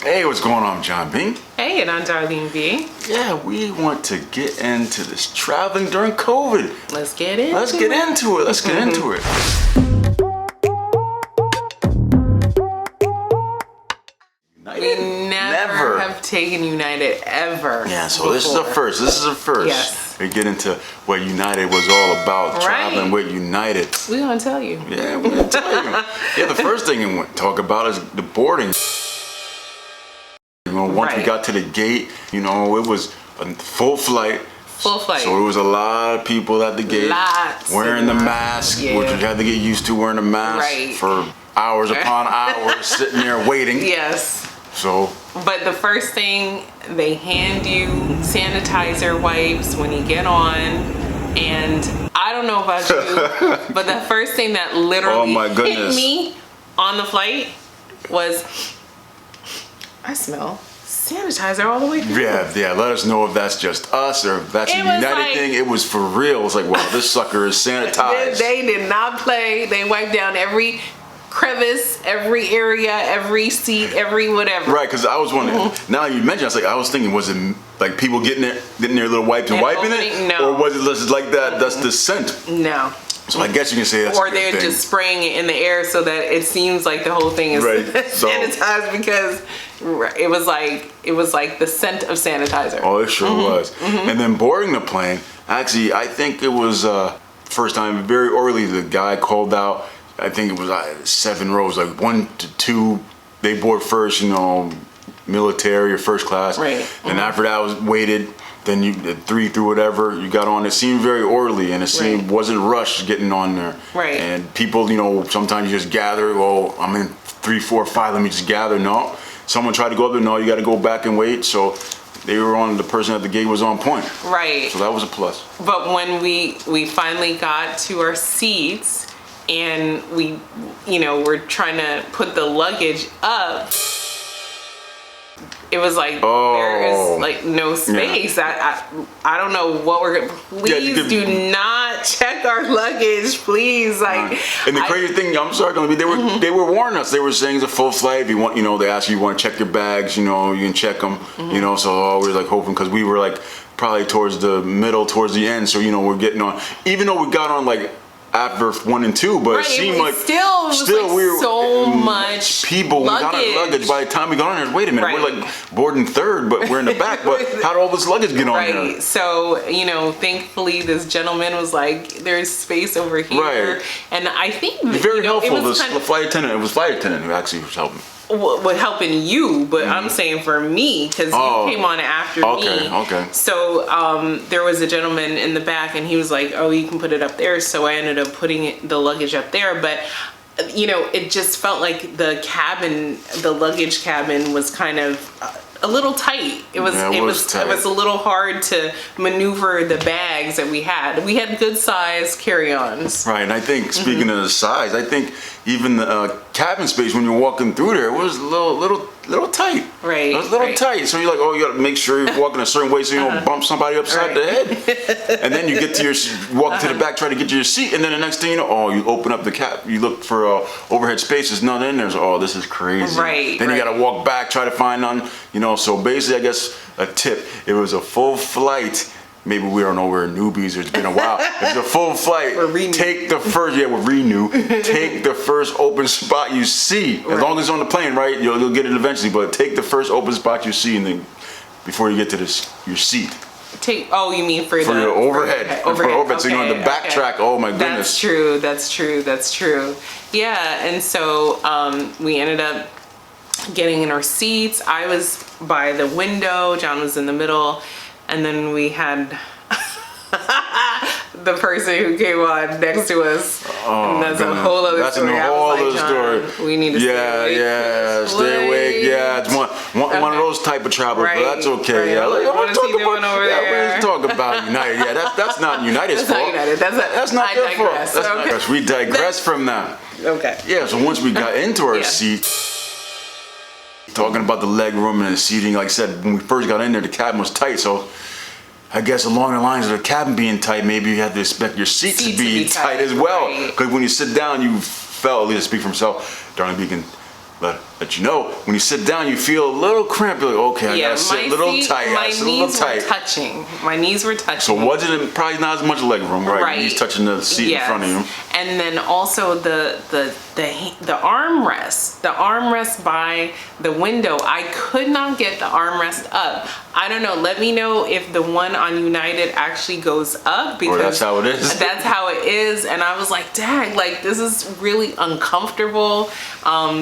Hey, what's going on, John B? Hey, and I'm Darlene B. Yeah, we want to get into this traveling during COVID. Let's get into it. Let's get into it. We never have taken United ever. Yeah, so this is a first. Yes. We get into what United was all about, traveling with United. We're going to tell you. Yeah, we're going to tell you. Yeah, the first thing we want to talk about is the boarding. Once we got to the gate, it was a full flight. Full flight. So it was a lot of people at the gate wearing the mask, which you had to get used to wearing a mask for hours upon hours, sitting there waiting. Yes. So. But the first thing, they hand you sanitizer wipes when you get on. And I don't know about you, but the first thing that literally hit me on the flight was, I smell sanitizer all the way through. Yeah. Let us know if that's just us or if that's a United thing. It was for real. It's like, wow, this sucker is sanitized. They did not play. They wiped down every crevice, every area, every seat, every whatever. Right, because I was wondering. Now you mentioned, I was thinking, was it like people getting their little wipes and wiping it, no, or was it just like that? That's the scent. No. So I guess you can say that's or they're just spraying it in the air so that it seems like the whole thing is sanitized, because it was like the scent of sanitizer. Oh, it sure was. And then boarding the plane, actually, I think it was first time very early. The guy called out. I think it was 7 rows, like 1 to 2. They board first, military or first class. Right. And after that was waited. Then you 3 through whatever you got on. It seemed very orderly, and it seemed wasn't rushed getting on there. Right. And people, sometimes you just gather. Oh, I'm in 3, 4, 5. Let me just gather. No, someone tried to go up there. No, you got to go back and wait. So they were on. The person at the gate was on point. Right. So that was a plus. But when we finally got to our seats and we, we're trying to put the luggage up, it was like, there is like no space. Yeah. I don't know what we're gonna, please do not check our luggage, please. Like, and the crazy thing, I'm sorry, they were warning us. They were saying it's a full flight. If you want, they ask you want to check your bags, you can check them, so we were like hoping, because we were like probably towards the middle, towards the end. So, we're getting on, even though we got on like after 1 and 2, but it seemed like still we were so much people. Luggage. We got our luggage. By the time we got on there, wait a minute, we're like boarding third, but we're in the back. But how did all this luggage get on there? So thankfully this gentleman was like, "There's space over here," and I think very helpful. It was flight attendant. It was flight attendant who actually was helping. Helping you, but I'm saying for me, because you came on after me. Okay. So there was a gentleman in the back, and he was like, "Oh, you can put it up there." So I ended up putting the luggage up there, but it just felt like the luggage cabin was kind of a little tight. It was a little hard to maneuver the bags that we had. We had good size carry-ons. Right, and I think speaking of the size, I think even the cabin space when you're walking through there was a little tight. Right. It was a little tight. So you're like, you got to make sure you're walking a certain way so you don't bump somebody upside the head. And then you get to walk to the back, try to get to your seat, and then the next thing you know, you open up the cap, you look for overhead space. There's none in there. So, this is crazy. Right. Then you got to walk back, try to find none. So basically, I guess a tip. It was a full flight. Maybe we don't know, we're newbies, it's been a while. It's a full flight. Take the first, take the first open spot you see. As long as it's on the plane, right? You'll get it eventually, but take the first open spot you see, and then before you get to your seat. You mean for your overhead. Overhead. So you don't have to backtrack. Oh my goodness. That's true. Yeah, and so we ended up getting in our seats. I was by the window, John was in the middle, and then we had the person who came on next to us. And that's a whole other story. That's a whole other story. We need to stay awake. Stay awake. Yeah, it's one of those type of travelers, but that's okay. Yeah, what is he doing over there? Let's talk about United. Yeah, that's not United's fault. That's not their fault. We digress from that. Okay. Yeah, so once we got into our seat, talking about the leg room and the seating, like I said, when we first got in there, the cabin was tight, so I guess along the lines of the cabin being tight, maybe you had to expect your seats to be tight as well. Because when you sit down, you felt, at least speak for himself, Darlene B can let let you know when you sit down, you feel a little cramped. You're like, okay, I gotta sit a little tight. My knees were touching. My knees were touching. So wasn't probably not as much leg room, right? Right. Knees touching the seat in front of you. And then also the armrest by the window. I could not get the armrest up. I don't know. Let me know if the one on United actually goes up, because that's how it is. That's how it is. And I was like, dang, like this is really uncomfortable.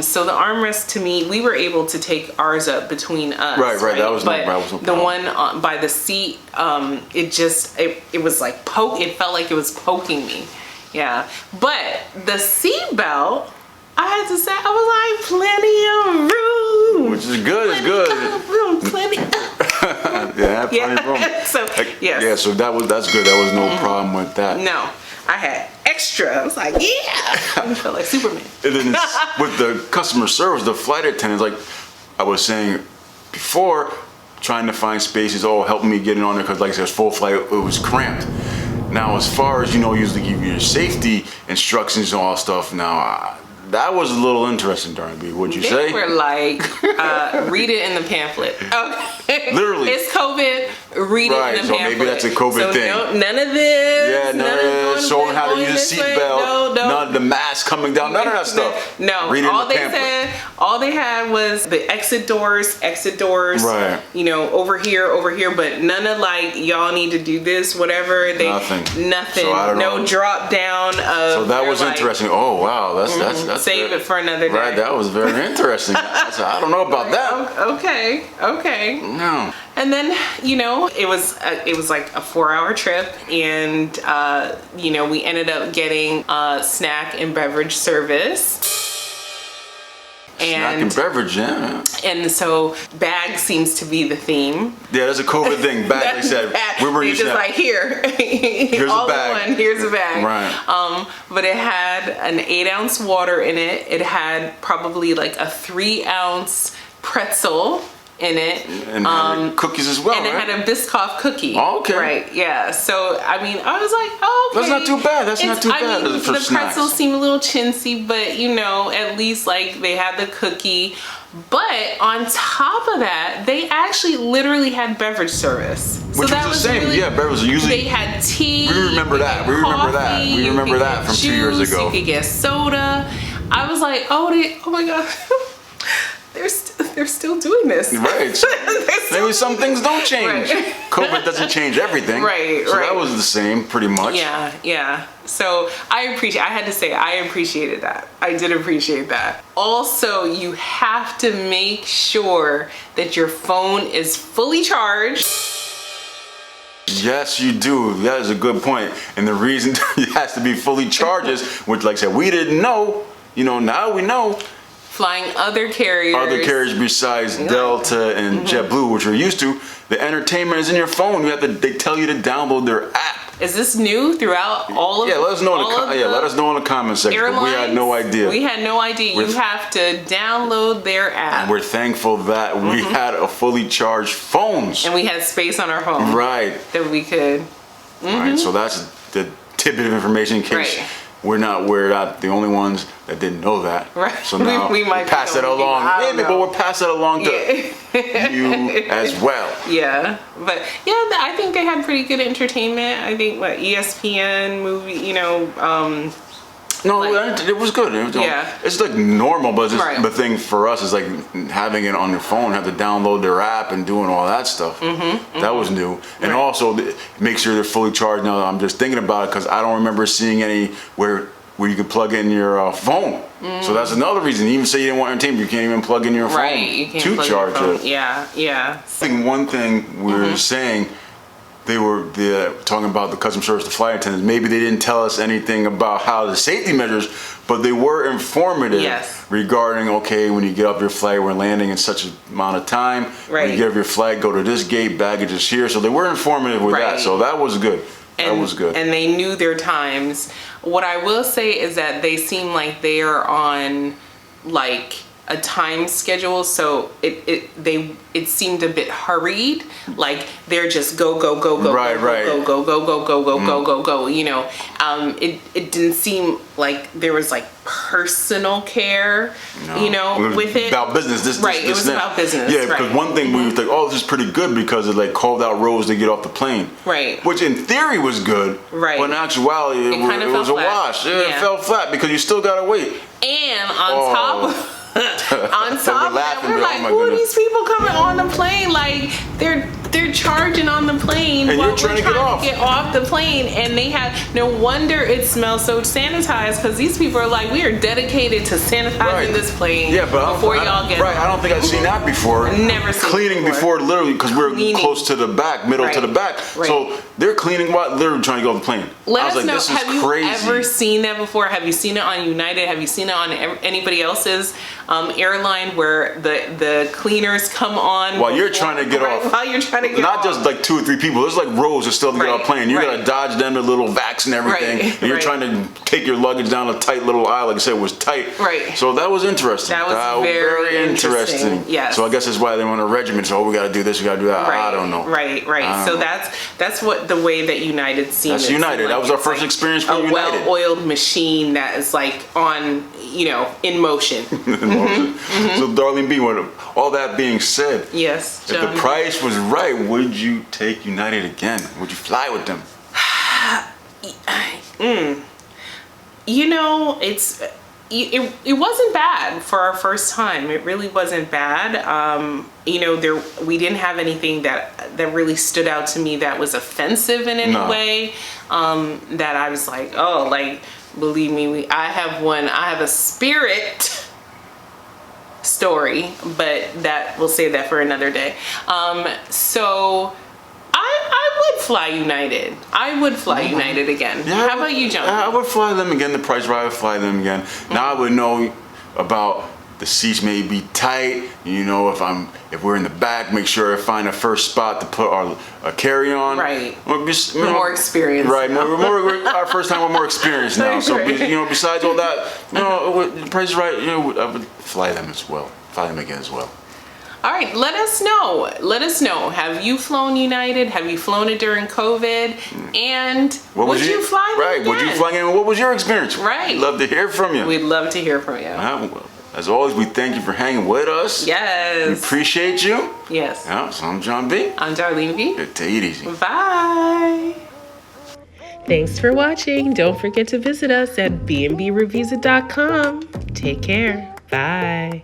So the armrest, to me, we were able to take ours up between us. Right. That was no problem. The one by the seat, it was like it felt like it was poking me. Yeah. But the seat belt, I had to say, I was like, plenty of room. Which is good. It's good. Room, plenty. Yeah, plenty of room. So yes. Yeah. So that's good. There was no problem with that. No, I had extra. I was like, yeah. I felt like Superman. And then with the customer service, the flight attendants, like I was saying before, trying to find spaces, helping me get in on there, because like I said, full flight, it was cramped. Now, as far as, usually give you your safety instructions and all that stuff, now, that was a little interesting, Darn B. What'd you say? They were like, read it in the pamphlet. Okay. Literally. It's COVID. Read it in the pamphlet. Maybe that's a COVID thing. None of this. Yeah, none of this. Showing how to use a seatbelt. No. None of the mask coming down. None of that stuff. No. Read it in the pamphlet. All they had was the exit doors. Right. Over here. But none of like, y'all need to do this, whatever. Nothing. So I don't know. No drop down of. So that was interesting. Oh wow, that's save it for another day. Right, that was very interesting. I don't know about that. Okay. No. And then, it was like a 4-hour trip, and we ended up getting snack and beverage service. Snack and beverage, yeah. And so bag seems to be the theme. Yeah, that's a COVID thing. Bag, they said. We were just like, here's all a bag. Here's a bag. Right. But it had an 8-ounce water in it. It had probably like a 3-ounce pretzel in it. And had cookies as well, and it had a Biscoff cookie. Oh, okay. Right, yeah. So, I mean, I was like, oh, okay. That's not too bad. That's not too bad for the snacks. pretzels seem a little chintzy, but, at least, like, they had the cookie. But on top of that, they actually literally had beverage service. Which was the same. Really, beverage usually. They had tea. We remember that. We remember that from 2 years ago. You could get soda. I was like, oh my God. They're still doing this. Right. Maybe some things don't change. Right. COVID doesn't change everything. Right. So that was the same, pretty much. Yeah. So I appreciated that. I did appreciate that. Also, you have to make sure that your phone is fully charged. Yes, you do. That is a good point. And the reason it has to be fully charged is, which, like I said, we didn't know. Now we know. Flying other carriers besides Delta and JetBlue, which we're used to, the entertainment is in your phone. They tell you to download their app. Is this new throughout all of? Yeah, let us know. Let us know in the comment section. Airlines, we had no idea. You have to download their app. And we're thankful that we had a fully charged phones. And we had space on our phone. Right. That we could. Right. So that's the tidbit of information in case. Right. We're not the only ones that didn't know that. Right. So now we might pass that along. But we'll pass that along to you as well. Yeah. But I think they had pretty good entertainment. I think ESPN movie, No, it was good. It's like normal, but the thing for us is like having it on your phone, have to download their app and doing all that stuff. That was new. And also make sure they're fully charged. Now I'm just thinking about it because I don't remember seeing any where you can plug in your phone. So that's another reason. Even say you didn't want entertainment, you can't even plug in your phone to charge it. Yeah. I think one thing we're saying, they were talking about the customer service, the flight attendants. Maybe they didn't tell us anything about how the safety measures, but they were informative regarding, when you get off your flight, we're landing in such an amount of time. Right. When you get off your flight, go to this gate, baggage is here. So they were informative with that. So that was good. That was good. And they knew their times. What I will say is that they seem like they are on, like, a time schedule, so it seemed a bit hurried. Like they're just go go go go Right, go right. go go go go go go go go go. You know, it didn't seem like there was like personal care. No. You know, with it about business. This right. It was that. about business. Yeah, because right. one thing we were like, oh, this is pretty good because it like carved out rows to get off the plane. Right. Which in theory was good. Right. But in actuality, it was a wash. Yeah, it fell flat because you still gotta wait. And on top of that, we're like, oh who are these people coming on the plane? Like they're charging on the plane and while you're trying to get off the plane, and they have no wonder it smells so sanitized, because these people are like, we are dedicated to sanitizing this plane before y'all get I don't think I've seen that before. Never seen cleaning before literally, because we're close to the back, middle to the back. Right. So they're cleaning while literally trying to go on the plane. Let us know. This is have crazy. you ever seen that before? Have you seen it on United? Have you seen it on anybody else's airline where the cleaners come on while you're trying to get off? While you're trying to get Not off. just like 2 or 3 people. There's like rows that still to get off the plane. You gotta dodge them, the little vacs and everything. And you're trying to take your luggage down a tight little aisle. Like I said, it was tight. Right. So that was interesting. That was very interesting. Yes. So I guess that's why they want a regiment. So we gotta do this, we gotta do that. Right. I don't know. Right. So that's what the way that United seemed. That's United. Like that was our first experience with United. A well-oiled machine that is like on, in motion. So Darlene B, all that being said, yes, if the price was right, would you take United again? Would you fly with them? It wasn't bad for our first time. It really wasn't bad. We didn't have anything that really stood out to me that was offensive in any way. That I was like, oh, like, believe me, I have a Spirit story, but we'll save that for another day. So I would fly United. I would fly United again. Yeah, how about you, John? I would fly them again. The price right, I would fly them again. Now I would know about the seats may be tight. If we're in the back, make sure I find a first spot to put our carry-on. Right. We're more experienced. Right. Our first time, we're more experienced now. So besides all that, the price is right. I would fly them as well. Fly them again as well. All right, let us know. Have you flown United? Have you flown it during COVID? And would you fly them again? Would you fly again? What was your experience? Right. We'd love to hear from you. We'd love to hear from you. As always, we thank you for hanging with us. Yes. We appreciate you. Yes. So I'm John B. I'm Darlene B. Take it easy. Bye. Thanks for watching. Don't forget to visit us at BandBbiReviews.com. Take care. Bye.